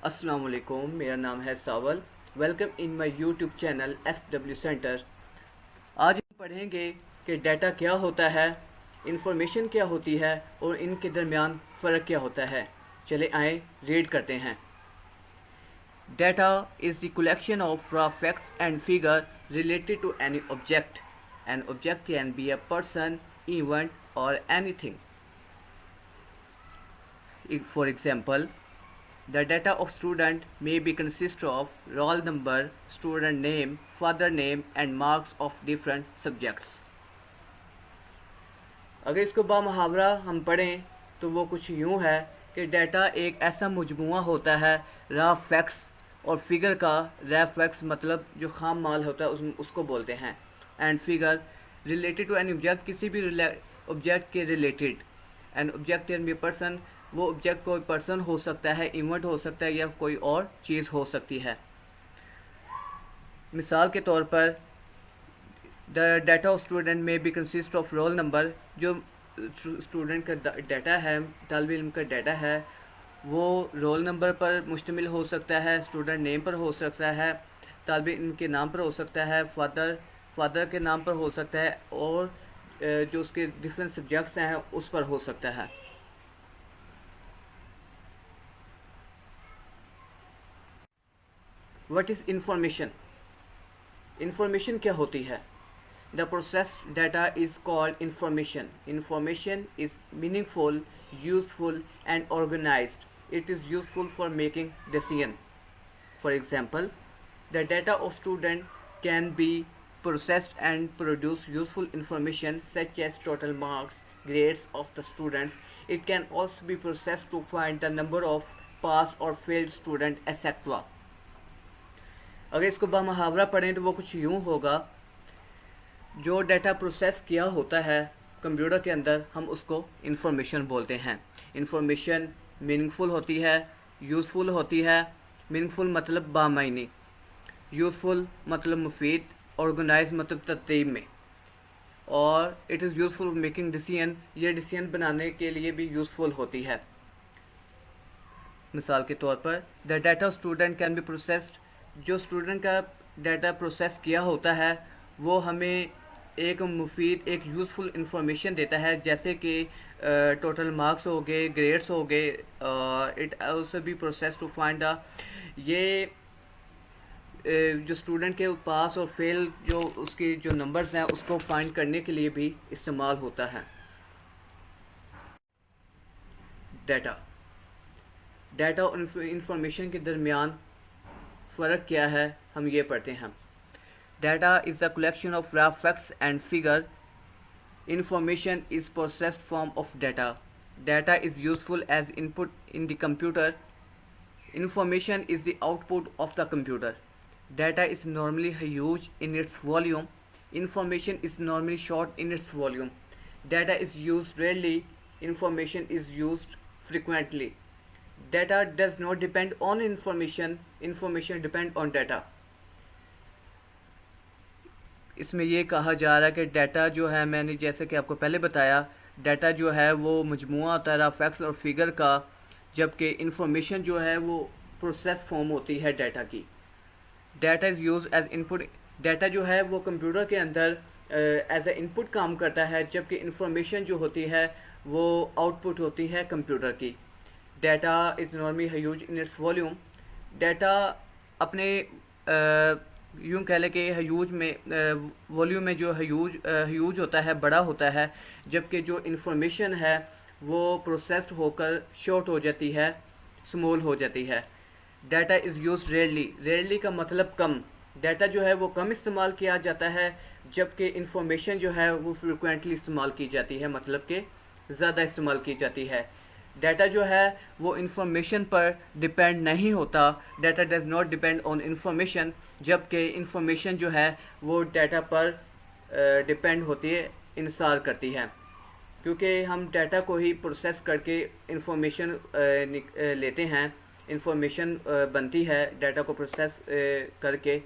السلام علیکم، میرا نام ہے ساول. Welcome in my YouTube channel SW centre. آج ہم پڑھیں گے کہ ڈیٹا کیا ہوتا ہے، انفارمیشن کیا ہوتی ہے اور ان کے درمیان فرق کیا ہوتا ہے. چلے آئیں ریڈ کرتے ہیں. Data is the collection of raw facts and figure related to any object. An object can be a person, event اور anything. For example, the data of student may be consist of roll number, student name, father name and marks of different subjects. اگر اس کو بامحاورہ ہم پڑھیں تو وہ کچھ یوں ہے کہ ڈیٹا ایک ایسا مجموعہ ہوتا ہے را فیکٹس اور فگر کا. را فیکٹس مطلب جو خام مال ہوتا ہے اس کو بولتے ہیں. And figure related to an object, کسی بھی آبجیکٹ کے related. An object can be person, وہ آبجیکٹ کوئی پرسن ہو سکتا ہے، ایونٹ ہو سکتا ہے یا کوئی اور چیز ہو سکتی ہے. مثال کے طور پر دا ڈیٹا آف اسٹوڈنٹ میں be consist of roll number. جو اسٹوڈنٹ کا ڈیٹا ہے، طالب علم کا ڈیٹا ہے، وہ رول نمبر پر مشتمل ہو سکتا ہے، اسٹوڈنٹ نیم پر ہو سکتا ہے، طالب علم کے نام پر ہو سکتا ہے، فادر کے نام پر ہو سکتا ہے، اور جو اس کے ڈفرینٹ سبجیکٹس ہیں اس پر ہو سکتا ہے. What is information? انفارمیشن کیا ہوتی ہے؟ The processed data is called information. Information is meaningful, useful, and organized. It is useful for making decision. For example, the data of student can be processed and produce useful information such as total marks, grades of the students. It can also be processed to find the number of passed or failed student, etc. اگر اس کو بامحاورہ پڑھیں تو وہ کچھ یوں ہوگا: جو data process کیا ہوتا ہے کمپیوٹر کے اندر، ہم اس کو انفارمیشن بولتے ہیں. انفارمیشن میننگ فل ہوتی ہے، یوزفل ہوتی ہے. میننگ فل مطلب بامعنی، یوزفل مطلب مفید، آرگنائز مطلب ترتیب میں، اور it is useful making decision, یہ ڈیسیژن بنانے کے لیے بھی یوزفل ہوتی ہے. مثال کے طور پر the data of student can be processed. جو اسٹوڈنٹ کا ڈیٹا پروسیس کیا ہوتا ہے وہ ہمیں ایک مفید، ایک یوزفل انفارمیشن دیتا ہے، جیسے کہ ٹوٹل مارکس ہو گئے، گریڈس ہو گئے. It also be process to find یہ جو اسٹوڈنٹ کے پاس اور فیل جو اس کی جو نمبرز ہیں اس کو فائنڈ کرنے کے لیے بھی استعمال ہوتا ہے. ڈیٹا اور انفارمیشن کے درمیان فرق کیا ہے، ہم یہ پڑھتے ہیں. Data is a collection of raw facts and figure. Information is processed form of data. Data is useful as in put in the computer. Information is the output of the computer. Data is normally huge in its volume. Information is normally short in its volume. Data is used rarely. Information is used frequently. Data does not depend on information. Information depends on data. اس میں یہ کہا جا رہا ہے کہ data جو ہے، میں نے جیسے کہ آپ کو پہلے بتایا، ڈیٹا جو ہے وہ مجموعہ ہوتا ہے فیکٹس اور فگر کا، جبکہ انفارمیشن جو ہے وہ پروسیس فارم ہوتی ہے ڈیٹا کی. Data is use as in put. Data جو ہے وہ کمپیوٹر کے اندر ایز اے ان پٹ کام کرتا ہے، جبکہ انفارمیشن جو ہوتی ہے وہ آؤٹ پٹ ہوتی ہے کمپیوٹر کی. Data is normally huge in its volume. Data اپنے یوں کہہ لیں کہ ہیوج میں، والیوم میں جو ہیوج ہوتا ہے، بڑا ہوتا ہے، جبکہ جو انفارمیشن ہے وہ پروسیسڈ ہو کر شارٹ ہو جاتی ہے، سمول ہو جاتی ہے. Data is used rarely. Rarely کا مطلب کم. ڈیٹا جو ہے وہ کم استعمال کیا جاتا ہے، جبکہ انفارمیشن جو ہے وہ فریکوینٹلی استعمال کی جاتی ہے، مطلب کہ زیادہ استعمال کی جاتی ہے. ڈیٹا جو ہے وہ انفارمیشن پر ڈپینڈ نہیں ہوتا. Data does not depend on information, جبکہ انفارمیشن جو ہے وہ ڈیٹا پر ڈپینڈ ہوتی ہے، انحصار کرتی ہے. کیونکہ ہم ڈیٹا کو ہی پروسیس کر کے انفارمیشن لیتے ہیں، انفارمیشن بنتی ہے ڈیٹا کو پروسیس کر کے.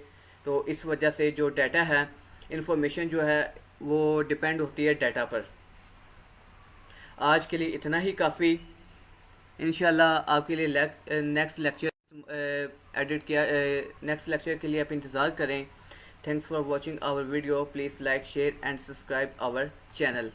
تو اس وجہ سے جو ڈیٹا ہے، انفارمیشن جو ہے وہ ڈپینڈ ہوتی ہے ڈیٹا پر. آج کے لیے اتنا ہی کافی. انشاءاللہ آپ کے لیے نیکسٹ لیکچر ایڈٹ کیا. نیکسٹ لیکچر کے لیے آپ انتظار کریں. Thanks for watching our video. Please like share and subscribe our channel.